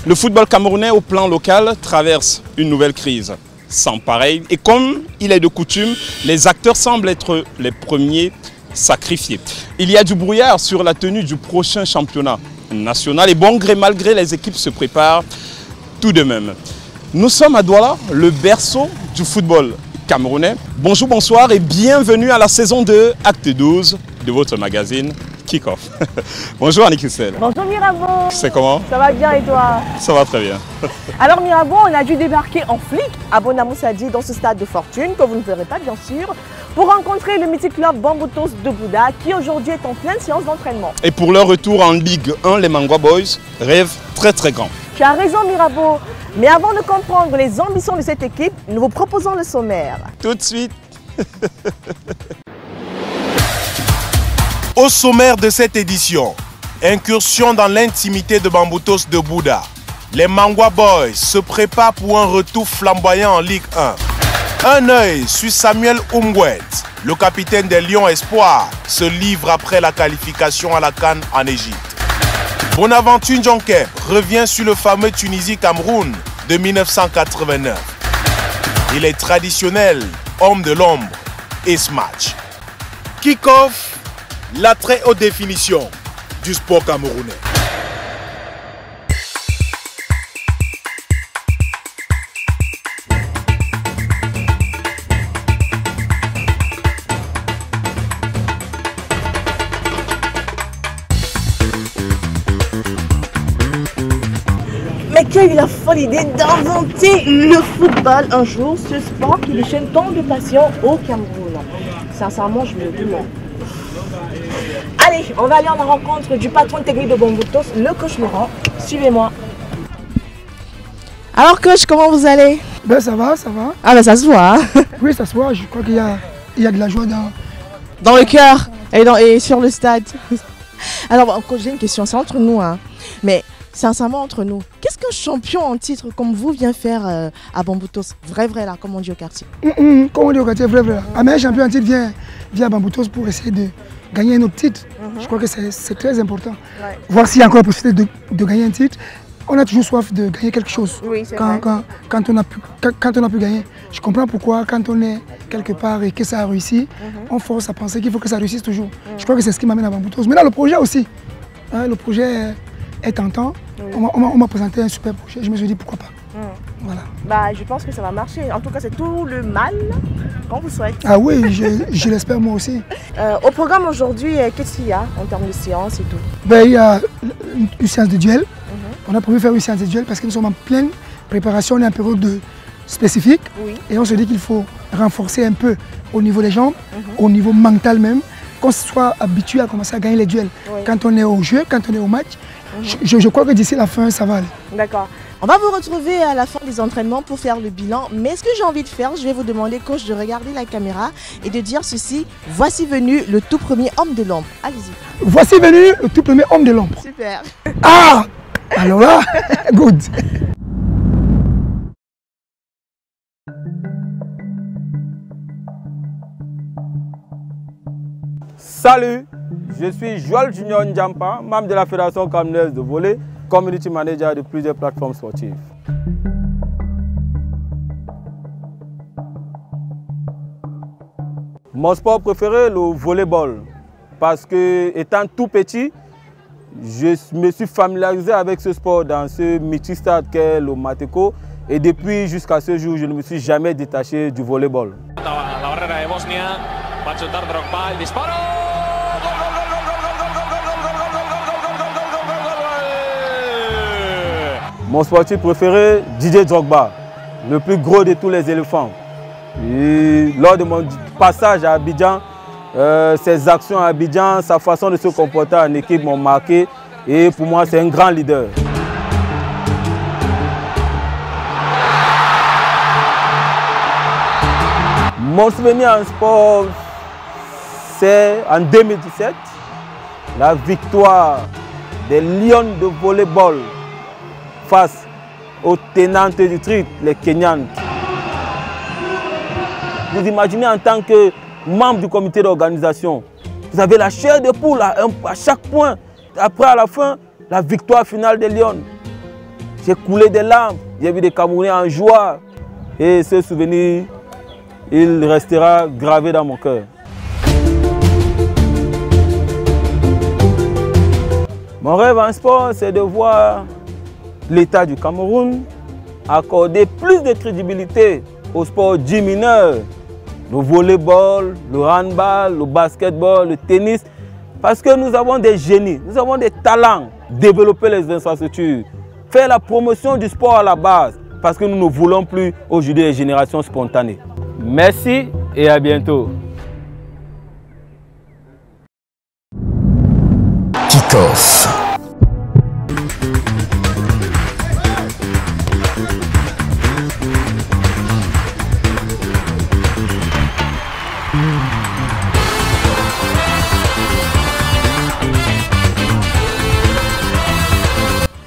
Le football camerounais au plan local traverse une nouvelle crise sans pareil. Et comme il est de coutume, les acteurs semblent être les premiers sacrifiés. Il y a du brouillard sur la tenue du prochain championnat national. Et bon gré mal gré, les équipes se préparent tout de même. Nous sommes à Douala, le berceau du football camerounais. Bonjour, bonsoir et bienvenue à la saison 2, acte 12 de votre magazine Kick-Off. Bonjour Annick Hussel. Bonjour Mirabeau. C'est comment? Ça va bien et toi? Ça va très bien. Alors Mirabeau, on a dû débarquer en flic à Bonamoussadi dans ce stade de fortune que vous ne verrez pas bien sûr pour rencontrer le mythique club Bamboutos de Bouda qui aujourd'hui est en pleine séance d'entraînement. Et pour leur retour en Ligue 1, les Mangwa Boys rêvent très grand. Tu as raison Mirabeau, mais avant de comprendre les ambitions de cette équipe, nous vous proposons le sommaire. Tout de suite. Au sommaire de cette édition, incursion dans l'intimité de Bamboutos de Bouda. Les Mangwa Boys se préparent pour un retour flamboyant en Ligue 1. Un œil sur Samuel Umgwet, le capitaine des Lions Espoirs, se livre après la qualification à la CAN en Égypte. Bonaventure Djonké revient sur le fameux Tunisie-Cameroun de 1989. Il est traditionnel, homme de l'ombre et ce match. Kick-Off, la très haute définition du sport camerounais. Mais qui a eu la folle idée d'inventer le football un jour, ce sport qui déchaîne tant de passion au Cameroun? Sincèrement, je me le demande. Allez, on va aller en rencontre du patron technique de Bamboutos, le coach Laurent. Suivez-moi. Alors coach, comment vous allez? Ben ça va, ça va. Ah ben ça se voit. Hein. Oui, ça se voit. Je crois qu'il y a de la joie dans le cœur et sur le stade. Alors bon, coach, j'ai une question, c'est entre nous. Hein. Mais sincèrement, entre nous, qu'est-ce qu'un champion en titre comme vous vient faire à Bamboutos? Vrai là, comme on dit au quartier. Comme on dit au quartier, vrai là. Ah, mais un champion en titre vient à Bamboutos pour essayer de gagner un autre titre. Je crois que c'est très important. Ouais. Voir s'il y a encore la possibilité de gagner un titre. On a toujours soif de gagner quelque chose. Oui, quand on a pu gagner. Je comprends pourquoi quand on est quelque part et que ça a réussi, on force à penser qu'il faut que ça réussisse toujours. Je crois que c'est ce qui m'amène à Bamboutos. Mais là, le projet aussi. Hein, le projet est tentant. Oui. On m'a présenté un super projet. Je me suis dit pourquoi pas. Voilà. Bah, je pense que ça va marcher. En tout cas, c'est tout le mal qu'on vous souhaite. Ah oui, je l'espère moi aussi. Au programme aujourd'hui, qu'est-ce qu'il y a en termes de séance et tout? Ben, il y a une séance de duel. On a prévu faire une séance de duel parce que nous sommes en pleine préparation. On est en période spécifique. Oui. Et on se dit qu'il faut renforcer un peu au niveau des jambes, au niveau mental même, qu'on soit habitué à commencer à gagner les duels. Oui. Quand on est au jeu, quand on est au match, je crois que d'ici la fin, ça va aller. D'accord. On va vous retrouver à la fin des entraînements pour faire le bilan. Mais ce que j'ai envie de faire, je vais vous demander, coach, de regarder la caméra et de dire ceci. Voici venu le tout premier homme de l'ombre. Allez-y. Voici venu le tout premier homme de l'ombre. Super. Ah! Alors là, good. Salut, je suis Joël Junior Ndjampa, membre de la Fédération camerounaise de volley, community manager de plusieurs plateformes sportives. Mon sport préféré, le volleyball, parce que étant tout petit, je me suis familiarisé avec ce sport dans ce mythique stade qu'est le Mateko et depuis jusqu'à ce jour, je ne me suis jamais détaché du volleyball. La barrera de Bosnia, va a chutar Drogba, el disparo. Mon sportif préféré, Didier Drogba, le plus gros de tous les éléphants. Et lors de mon passage à Abidjan, ses actions à Abidjan, sa façon de se comporter en équipe m'ont marqué et pour moi c'est un grand leader. Mon souvenir en sport, c'est en 2017, la victoire des Lions de volleyball face aux tenantes du titre, les Kenyans. Vous imaginez en tant que membre du comité d'organisation, vous avez la chair de poule à chaque point. Après, à la fin, la victoire finale des Lions. j'ai coulé des larmes. J'ai vu des Camerounais en joie. Et ce souvenir, il restera gravé dans mon cœur. Mon rêve en sport, c'est de voir l'État du Cameroun accorder plus de crédibilité au sport dit mineur. Le volleyball, le handball, le basketball, le tennis. Parce que nous avons des génies, nous avons des talents. Développer les infrastructures, faire la promotion du sport à la base. Parce que nous ne voulons plus aujourd'hui les générations spontanées. Merci et à bientôt. Kick-off.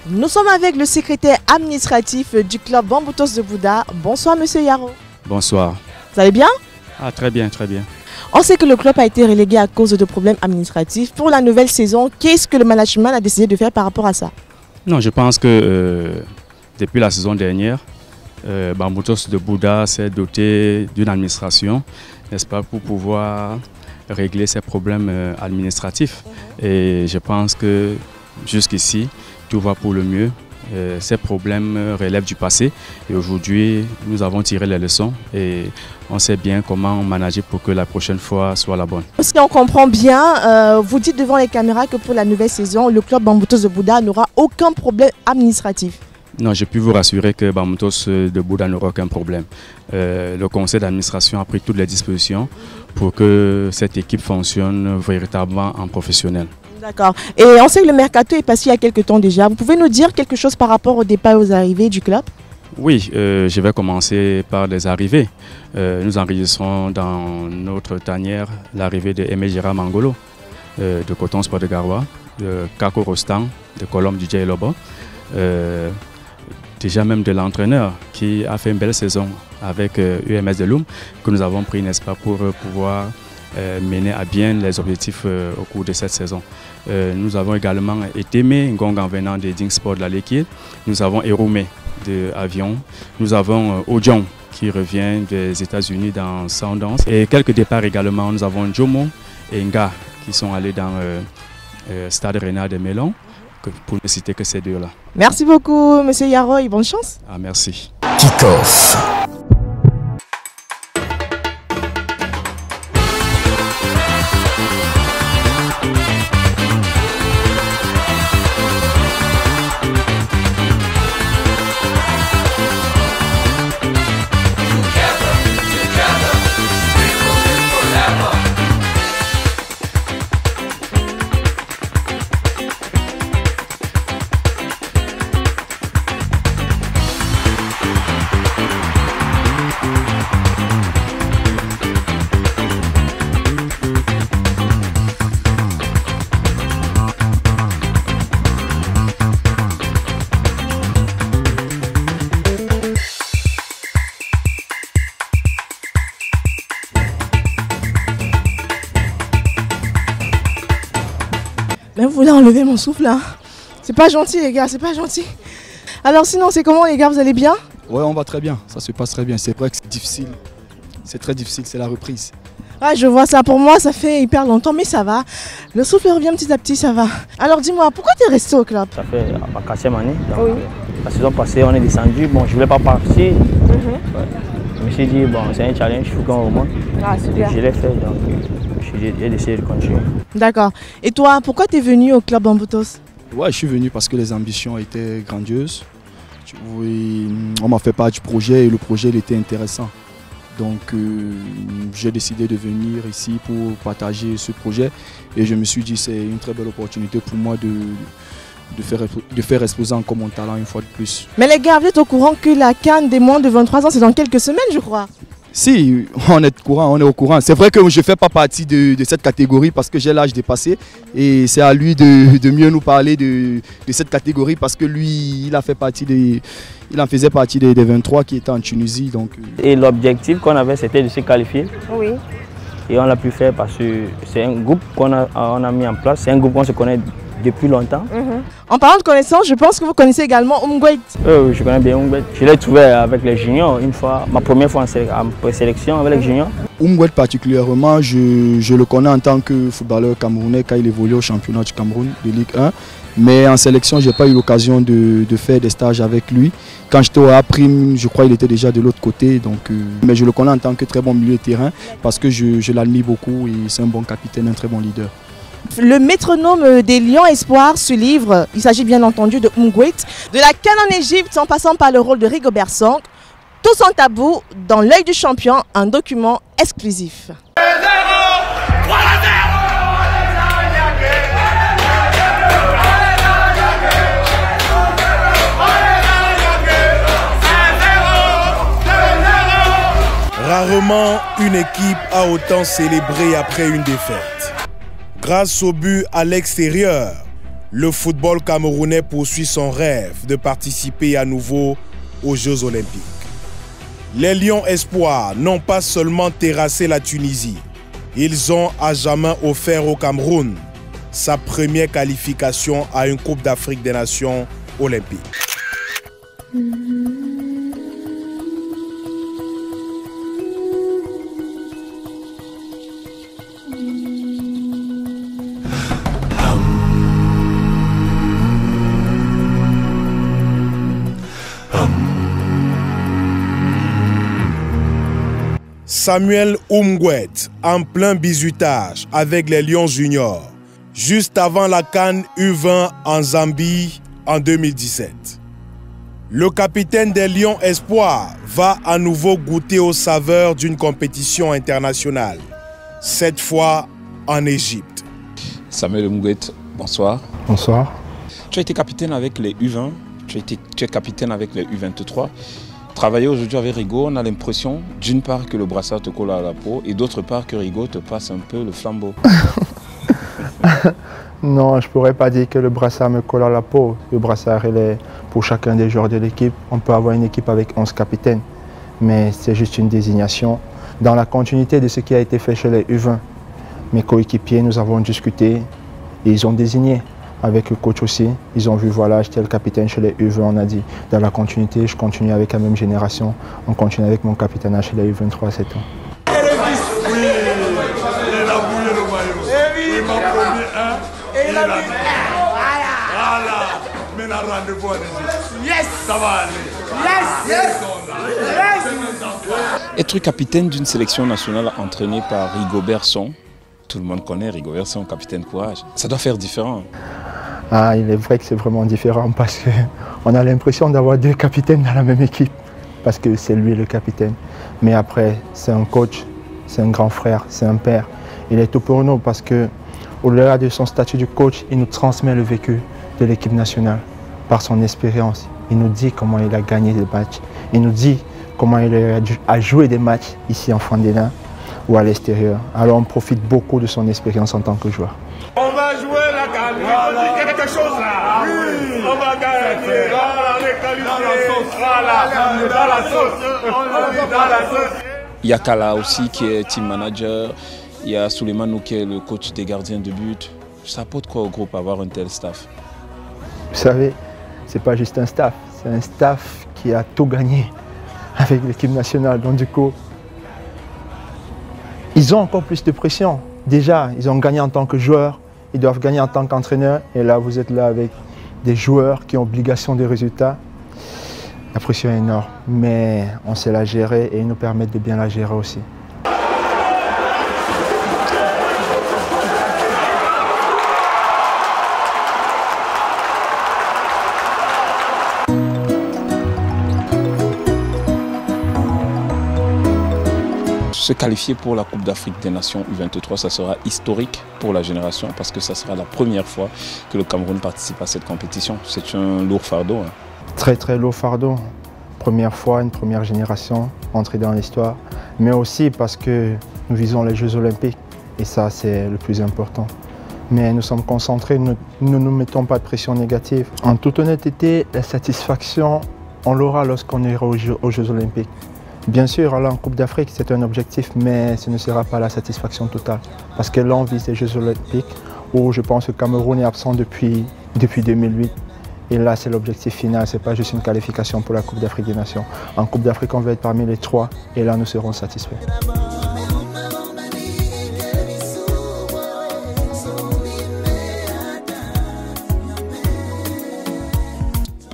Nous sommes avec le secrétaire administratif du club Bamboutos de Bouddha. Bonsoir Monsieur Yaro. Bonsoir. Vous allez bien? Ah, très bien, très bien. On sait que le club a été relégué à cause de problèmes administratifs. Pour la nouvelle saison, qu'est-ce que le management a décidé de faire par rapport à ça? Non, je pense que depuis la saison dernière, Bamboutos de Bouddha s'est doté d'une administration, n'est-ce pas, pour pouvoir régler ces problèmes administratifs. Et je pense que jusqu'ici, tout va pour le mieux. Ces problèmes relèvent du passé et aujourd'hui, nous avons tiré les leçons et on sait bien comment manager pour que la prochaine fois soit la bonne. Si on comprend bien, vous dites devant les caméras que pour la nouvelle saison, le club Bamboutos de Bouddha n'aura aucun problème administratif. Non, je peux vous rassurer que Bamboutos de Bouddha n'aura aucun problème. Le conseil d'administration a pris toutes les dispositions pour que cette équipe fonctionne véritablement en professionnel. D'accord. Et on sait que le mercato est passé il y a quelques temps déjà. Vous pouvez nous dire quelque chose par rapport au départ et aux arrivées du club? Oui, je vais commencer par les arrivées. Nous enregistrons dans notre tanière l'arrivée de Aimé Gérard Mangolo, de Coton Sport de Garoua, de Kako Rostan, de Colombe du Djei Lobo. Déjà même de l'entraîneur qui a fait une belle saison avec UMS de Loum, que nous avons pris, n'est-ce pas, pour pouvoir mener à bien les objectifs au cours de cette saison. Nous avons également Etémé Ngong en venant de Ding Sport de la Lekkie. Nous avons Eroumé de Avion. Nous avons Odion qui revient des États-Unis dans Sundance. Et quelques départs également. Nous avons Jomo et Nga qui sont allés dans Stade Renard de Mélon, pour ne citer que ces deux-là. Merci beaucoup, Monsieur Yaro, et bonne chance. Ah, merci. Kick-off. Mais vous voulez enlever mon souffle là? C'est pas gentil les gars, c'est pas gentil. Alors sinon c'est comment les gars, vous allez bien? Ouais, on va très bien, ça se passe très bien. C'est vrai que c'est difficile, c'est très difficile, c'est la reprise. Ouais, je vois ça, pour moi ça fait hyper longtemps mais ça va. Le souffle revient petit à petit, ça va. Alors dis-moi, pourquoi tu es resté au club? Ça fait ma 4e année. Donc, oui. La saison passée, on est descendu. Bon, je voulais pas partir. Ouais. Je me suis dit, bon, c'est un challenge, il faut qu'on remonte. Ah, super. Je l'ai fait, donc j'ai décidé de continuer. D'accord. Et toi, pourquoi tu es venu au club Bamboutos? Ouais, je suis venu parce que les ambitions étaient grandioses. Oui, on m'a fait part du projet et le projet il était intéressant. Donc j'ai décidé de venir ici pour partager ce projet et je me suis dit c'est une très belle opportunité pour moi de faire exploser encore mon talent une fois de plus. Mais les gars, vous êtes au courant que la CAN des moins de 23 ans c'est dans quelques semaines je crois? Si, on est au courant. C'est vrai que je ne fais pas partie de cette catégorie parce que j'ai l'âge dépassé et c'est à lui de mieux nous parler de cette catégorie parce que lui, il en faisait partie des 23 qui étaient en Tunisie. Donc. Et l'objectif qu'on avait, c'était de se qualifier. Oui. Et on l'a pu faire parce que c'est un groupe qu'on a mis en place, c'est un groupe qu'on se connaît depuis longtemps. En parlant de connaissances, je pense que vous connaissez également Umgwet. Oui, je connais bien Umgwet. Je l'ai trouvé avec les juniors une fois, ma première fois en présélection avec les juniors. Umgwet particulièrement, je le connais en tant que footballeur camerounais quand il évoluait au championnat du Cameroun de Ligue 1. Mais en sélection, je n'ai pas eu l'occasion de faire des stages avec lui. Quand j'étais au A-Prime, je crois qu'il était déjà de l'autre côté. Mais je le connais en tant que très bon milieu de terrain parce que je l'admire beaucoup et c'est un bon capitaine, un très bon leader. Le métronome des Lions Espoirs se livre, il s'agit bien entendu de Umgwet, de la CAN en Égypte en passant par le rôle de Rigobert Song. Tout sans tabou, dans l'œil du champion, un document exclusif. Rarement une équipe a autant célébré après une défaite. Grâce au but à l'extérieur, le football camerounais poursuit son rêve de participer à nouveau aux Jeux Olympiques. Les Lions Espoirs n'ont pas seulement terrassé la Tunisie, ils ont à jamais offert au Cameroun sa première qualification à une Coupe d'Afrique des Nations olympique. Samuel Umgwet en plein bizutage avec les Lions juniors, juste avant la CAN U20 en Zambie en 2017. Le capitaine des Lions Espoirs va à nouveau goûter aux saveurs d'une compétition internationale, cette fois en Égypte. Samuel Umgwet, bonsoir. Bonsoir. Tu as été capitaine avec les U20, tu es capitaine avec les U23. Travailler aujourd'hui avec Rigo, on a l'impression d'une part que le brassard te colle à la peau et d'autre part que Rigo te passe un peu le flambeau. Non, je ne pourrais pas dire que le brassard me colle à la peau. Le brassard, il est pour chacun des joueurs de l'équipe. On peut avoir une équipe avec 11 capitaines, mais c'est juste une désignation. Dans la continuité de ce qui a été fait chez les U20, mes coéquipiers, nous avons discuté et ils ont désigné. Avec le coach aussi, ils ont vu, voilà, j'étais le capitaine chez les U20, on a dit, dans la continuité, je continue avec la même génération, on continue avec mon capitaine chez les U23 à 7 ans. Oui, il a bouillé le maillot. Il m'a promis un, et il a dit, voilà, maintenant rendez-vous en Égypte. Yes! Ça va aller. Yes! Yes! Être capitaine d'une sélection nationale entraînée par Rigobert Song, tout le monde connaît Rigobert Song, capitaine courage, ça doit faire différent. Ah, il est vrai que c'est vraiment différent parce qu'on a l'impression d'avoir deux capitaines dans la même équipe parce que c'est lui le capitaine. Mais après, c'est un coach, c'est un grand frère, c'est un père. Il est tout pour nous parce qu'au-delà de son statut de coach, il nous transmet le vécu de l'équipe nationale par son expérience. Il nous dit comment il a gagné des matchs. Il nous dit comment il a joué des matchs ici en Fandena ou à l'extérieur. Alors on profite beaucoup de son expérience en tant que joueur. On va jouer la CAN. On dit quelque chose là. Oui. On va gagner. On est qualifié. Voilà. Dans la sauce. On est dans la sauce. Il y a Kala aussi qui est team manager. Il y a Souleymane qui est le coach des gardiens de but. Ça apporte quoi au groupe avoir un tel staff? Vous savez, c'est pas juste un staff. C'est un staff qui a tout gagné avec l'équipe nationale. Donc du coup, ils ont encore plus de pression. Déjà, ils ont gagné en tant que joueurs, ils doivent gagner en tant qu'entraîneurs. Et là, vous êtes là avec des joueurs qui ont obligation de résultats. La pression est énorme, mais on sait la gérer et ils nous permettent de bien la gérer aussi. Se qualifier pour la Coupe d'Afrique des Nations U23, ça sera historique pour la génération parce que ça sera la première fois que le Cameroun participe à cette compétition. C'est un lourd fardeau. Hein. Très très lourd fardeau. Première fois, une première génération entrée dans l'histoire. Mais aussi parce que nous visons les Jeux Olympiques et ça c'est le plus important. Mais nous sommes concentrés, nous ne nous mettons pas de pression négative. En toute honnêteté, la satisfaction, on l'aura lorsqu'on ira aux Jeux Olympiques. Bien sûr, aller en Coupe d'Afrique, c'est un objectif, mais ce ne sera pas la satisfaction totale. Parce que là, on vise les Jeux Olympiques, où je pense que le Cameroun est absent depuis 2008. Et là, c'est l'objectif final, ce n'est pas juste une qualification pour la Coupe d'Afrique des Nations. En Coupe d'Afrique, on va être parmi les 3 et là, nous serons satisfaits.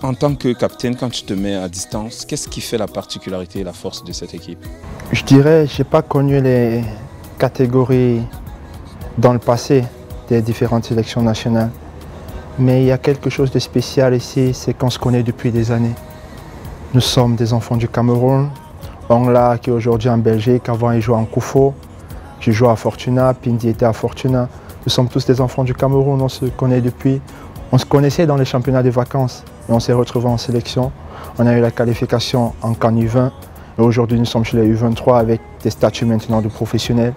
En tant que capitaine, quand tu te mets à distance, qu'est-ce qui fait la particularité et la force de cette équipe? Je dirais, je n'ai pas connu les catégories dans le passé des différentes sélections nationales. Mais il y a quelque chose de spécial ici, c'est qu'on se connaît depuis des années. Nous sommes des enfants du Cameroun. Ongla qui est aujourd'hui en Belgique, avant il jouait en Koufo. Je joue à Fortuna, Pindi était à Fortuna. Nous sommes tous des enfants du Cameroun, on se connaît depuis. On se connaissait dans les championnats de vacances et on s'est retrouvés en sélection. On a eu la qualification en CAN U20 et aujourd'hui nous sommes chez les U23 avec des statuts maintenant de professionnels.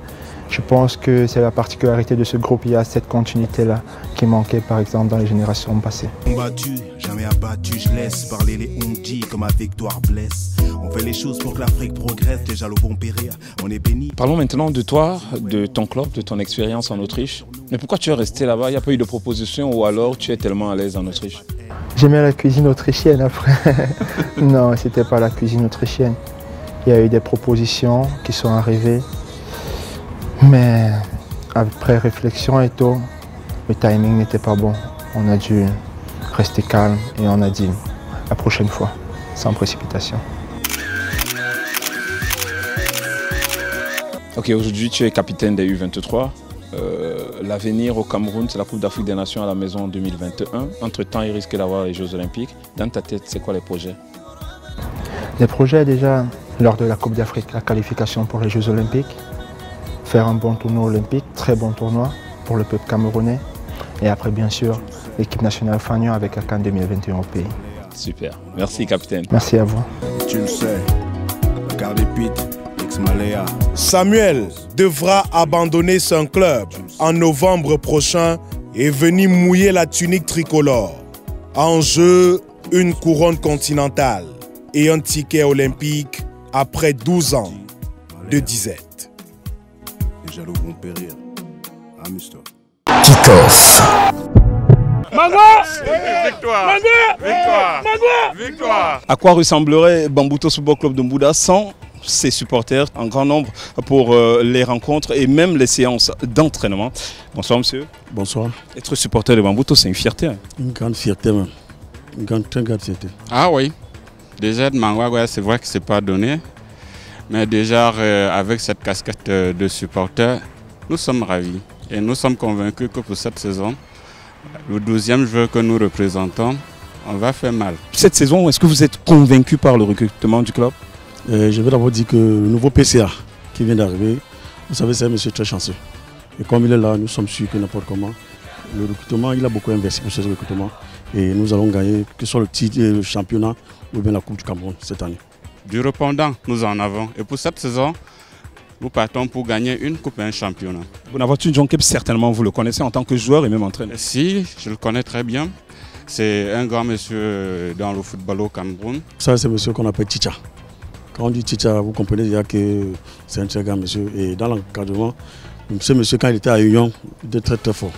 Je pense que c'est la particularité de ce groupe, il y a cette continuité-là qui manquait par exemple dans les générations passées. Combattu, jamais abattu, je laisse parler les Ondji comme ma victoire blesse. On fait les choses pour que l'Afrique progresse, les jaloux vont périr, on est béni. Parlons maintenant de toi, de ton club, de ton expérience en Autriche. Mais pourquoi tu es resté là-bas? Il n'y a pas eu de proposition ou alors tu es tellement à l'aise en Autriche? J'aimais la cuisine autrichienne après. Non, ce n'était pas la cuisine autrichienne. Il y a eu des propositions qui sont arrivées. Mais après réflexion et tout, le timing n'était pas bon. On a dû rester calme et on a dit la prochaine fois, sans précipitation. Ok, aujourd'hui tu es capitaine des U23. L'avenir au Cameroun, c'est la Coupe d'Afrique des Nations à la maison en 2021. Entre-temps, il risque d'avoir les Jeux Olympiques. Dans ta tête, c'est quoi les projets? Les projets déjà, lors de la Coupe d'Afrique, la qualification pour les Jeux Olympiques. Faire un bon tournoi olympique, très bon tournoi pour le peuple camerounais. Et après, bien sûr, l'équipe nationale Fagnon avec la CAN 2021 au pays. Super. Merci, capitaine. Merci à vous. Tu le sais, regardez Pete, ex-Maléa. Samuel devra abandonner son club en novembre prochain et venir mouiller la tunique tricolore. En jeu, une couronne continentale et un ticket olympique après 12 ans de disette. Les jaloux vont périr. Amuse-toi. Kick-off. Victoire! Victoire! Victoire! À quoi ressemblerait Bambutos Football Club de Mbouda sans ses supporters en grand nombre pour les rencontres et même les séances d'entraînement? Bonsoir monsieur. Bonsoir. Être supporter de Bambutos, c'est une fierté. Hein? Une grande fierté même. Une très grande fierté. Ah oui. Déjà de Mangwa, c'est vrai que c'est pas donné. Mais déjà avec cette casquette de supporter, nous sommes ravis. Et nous sommes convaincus que pour cette saison, le 12e jeu que nous représentons, on va faire mal. Cette saison, est-ce que vous êtes convaincu par le recrutement du club? Je vais d'abord dire que le nouveau PCA qui vient d'arriver, vous savez, c'est un monsieur très chanceux. Et comme il est là, nous sommes sûrs que n'importe comment, le recrutement, il a beaucoup investi pour ce recrutement. Et nous allons gagner, que ce soit le titre, le championnat ou bien la Coupe du Cameroun cette année. Du répondant, nous en avons. Et pour cette saison, nous partons pour gagner une coupe et un championnat. Bonaventure Djonkep, certainement vous le connaissez en tant que joueur et même entraîneur. Si, je le connais très bien. C'est un grand monsieur dans le football au Cameroun. Ça, c'est un monsieur qu'on appelle Chicha. Quand on dit Chicha, vous comprenez déjà que c'est un très grand monsieur. Et dans l'encadrement, ce monsieur, quand il était à Union, il était très très fort.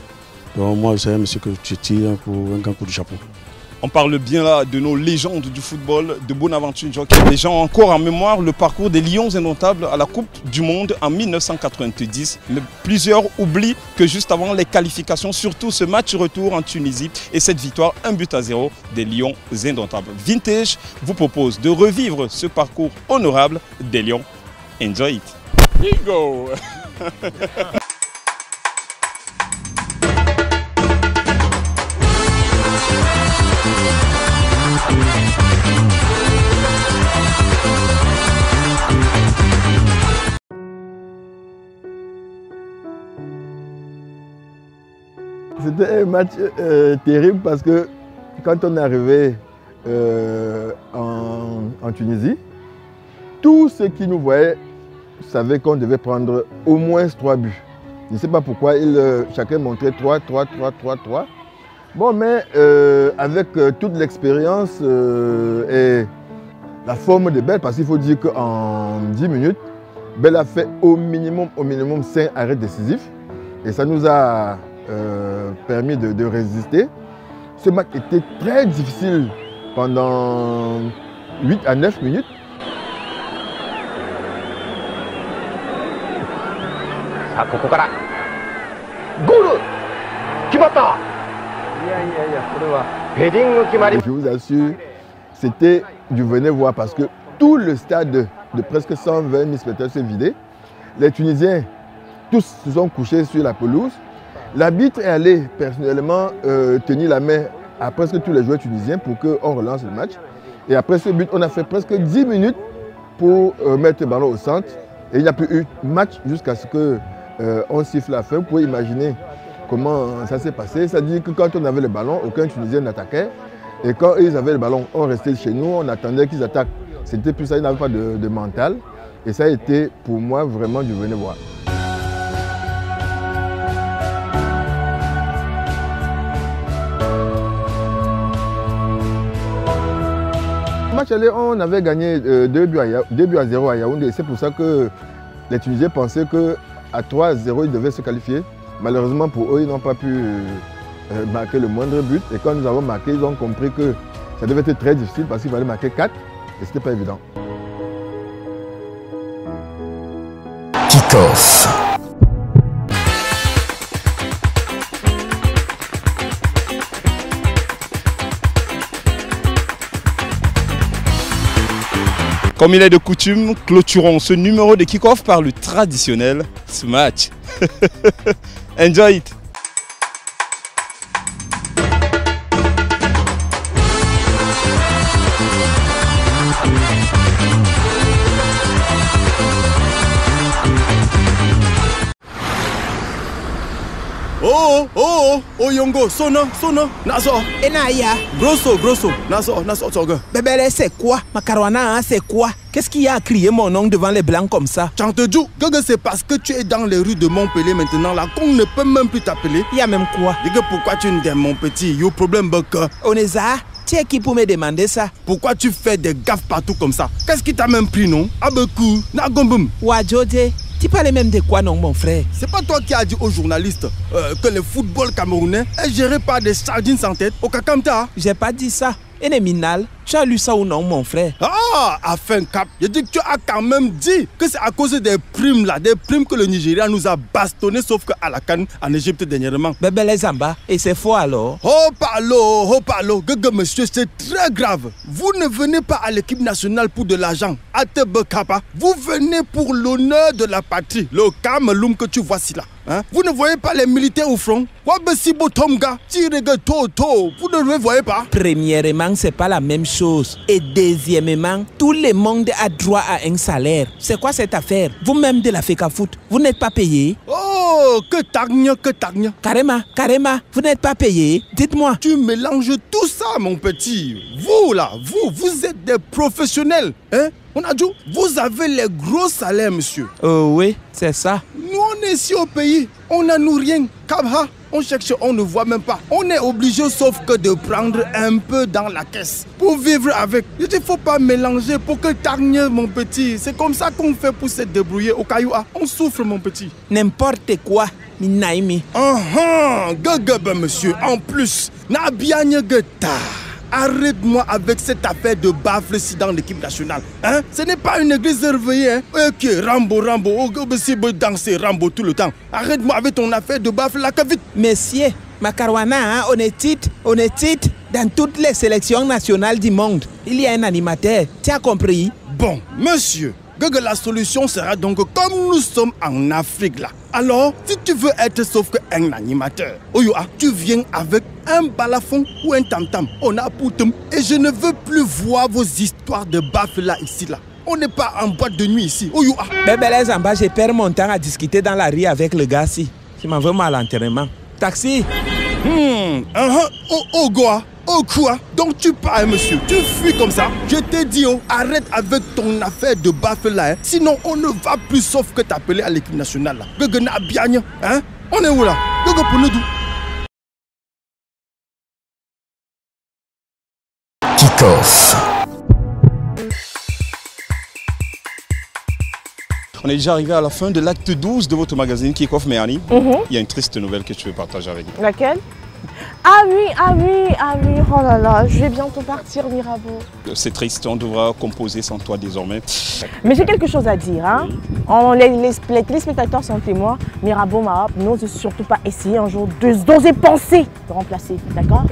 Donc moi, c'est un monsieur que je tire pour un grand coup de chapeau. On parle bien là de nos légendes du football, de Bonaventure Djonkep. Les gens ont encore en mémoire le parcours des Lions indomptables à la Coupe du Monde en 1990. Mais plusieurs oublient que juste avant les qualifications, surtout ce match retour en Tunisie et cette victoire 1-0 des Lions indomptables. Vintage vous propose de revivre ce parcours honorable des Lions. Enjoy it. Bingo! C'était un match terrible parce que quand on est arrivé en Tunisie, tous ceux qui nous voyaient savaient qu'on devait prendre au moins 3 buts. Je ne sais pas pourquoi, chacun montrait 3. Bon, mais avec toute l'expérience et la forme de Bell, parce qu'il faut dire qu'en 10 minutes, Bell a fait au minimum 5 arrêts décisifs. Et ça nous a permis de résister. Ce match était très difficile pendant 8 à 9 minutes. Je vous assure, c'était du venez voir parce que tout le stade de presque 120 000 spectateurs s'est vidé. Les Tunisiens, tous se sont couchés sur la pelouse. L'arbitre est allé personnellement tenir la main à presque tous les joueurs tunisiens pour qu'on relance le match. Et après ce but, on a fait presque 10 minutes pour mettre le ballon au centre. Et il n'y a plus eu match jusqu'à ce qu'on siffle la fin. Vous pouvez imaginer comment ça s'est passé. C'est-à-dire que quand on avait le ballon, aucun Tunisien n'attaquait. Et quand ils avaient le ballon, on restait chez nous, on attendait qu'ils attaquent. C'était plus ça, ils n'avaient pas de mental. Et ça a été pour moi vraiment du venez voir. Le match aller, on avait gagné 2 buts à 0 à Yaoundé. C'est pour ça que les Tunisiens pensaient qu'à 3-0, ils devaient se qualifier. Malheureusement pour eux, ils n'ont pas pu marquer le moindre but. Et quand nous avons marqué, ils ont compris que ça devait être très difficile parce qu'il fallait marquer 4 et ce n'était pas évident. Kick-off. Comme il est de coutume, clôturons ce numéro de kick-off par le traditionnel Smash. Enjoy it! Oh Yongo, Sona, Nazo. Enaya. Grosso, Nazo, Toga. Bébé, c'est quoi? Macaroana, c'est quoi? Qu'est-ce qu'il y a à crier mon nom devant les blancs comme ça? Chantejou, c'est parce que tu es dans les rues de Montpellier maintenant là qu'on ne peut même plus t'appeler. Il y a même quoi? Dis pourquoi tu n'aimes mon petit? Yo problème baka. Oneza, tu es qui pour me demander ça? Pourquoi tu fais des gaffes partout comme ça? Qu'est-ce qui t'a même pris non? Abekou, Nagombum. Wajode. Tu parlais même de quoi non mon frère? C'est pas toi qui as dit aux journalistes que le football camerounais est géré par des sardines sans tête au Kakamta? J'ai pas dit ça. Et les minal, tu as lu ça ou non mon frère? Ah, afin cap, je dis que tu as quand même dit que c'est à cause des primes là, des primes que le Nigeria nous a bastonné sauf qu'à la CAN en Égypte dernièrement. Bébé les Zamba, et c'est faux alors? Oh palo, monsieur, c'est très grave. Vous ne venez pas à l'équipe nationale pour de l'argent, Atebekapa. Vous venez pour l'honneur de la patrie, le Cameroun que tu vois si là. Hein? Vous ne voyez pas les militaires au front? Vous ne le voyez pas? Premièrement, c'est pas la même chose. Et deuxièmement, tout le monde a droit à un salaire. C'est quoi cette affaire? Vous-même de la FECA Foot, vous n'êtes pas payé? Oh, que tagna. Carrément, vous n'êtes pas payé? Dites-moi. Tu mélanges tout ça, mon petit. Vous là, vous êtes des professionnels. Hein? On a dit, vous avez les gros salaires, monsieur. Oui, c'est ça. Nous, on est ici au pays. On n'a nous rien. Kabha, on cherche, on ne voit même pas. On est obligé, sauf que de prendre un peu dans la caisse pour vivre avec. Il ne faut pas mélanger pour que t'argnes, mon petit. C'est comme ça qu'on fait pour se débrouiller au Cailloua. On souffre, mon petit. N'importe quoi. Minaimi. Monsieur. En plus, n'a bien geta. Arrête-moi avec cette affaire de baffle-ci dans l'équipe nationale. Hein? Ce n'est pas une église réveillée. Hein? Ok, Rambo, danser Rambo tout le temps. Arrête-moi avec ton affaire de baffle là, vite. Monsieur, Macaroana, hein, on est titre dans toutes les sélections nationales du monde. Il y a un animateur. Tu as compris? Bon, monsieur. La solution sera donc comme nous sommes en Afrique là. Alors, si tu veux être sauf qu'un animateur, Oyoa, tu viens avec un balafon ou un tam-tam. On a poutum. Et je ne veux plus voir vos histoires de baffle là ici là. On n'est pas en boîte de nuit ici. Oyoa. Bébé les Zamba, j'ai perdu mon temps à discuter dans la rue avec le gars si. Je m'en veux mal à l'enterrement. Taxi. Oh Goa. Oh quoi? Donc tu pars, monsieur, tu fuis comme ça. Je t'ai dit, arrête avec ton affaire de baffle là, hein. Sinon on ne va plus sauf que t'appeler à l'équipe nationale là. Gagana bien, hein? On est où là? Gaga pour nous. Kick-off. On est déjà arrivé à la fin de l'acte 12 de votre magazine Kick-Off, mais Annie, il y a une triste nouvelle que tu veux partager avec nous. Laquelle? Ah oui, oh là là, je vais bientôt partir, Mirabeau. C'est triste, on devra composer sans toi désormais. Mais j'ai quelque chose à dire, hein. Les téléspectateurs sont témoins. Mirabeau n'ose surtout pas essayer un jour d'oser penser de remplacer, d'accord?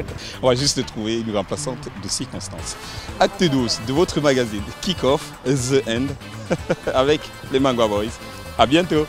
On va juste trouver une remplaçante de circonstance. Acte 12 de votre magazine Kick-Off, The End, avec les Mangwa Boys. À bientôt.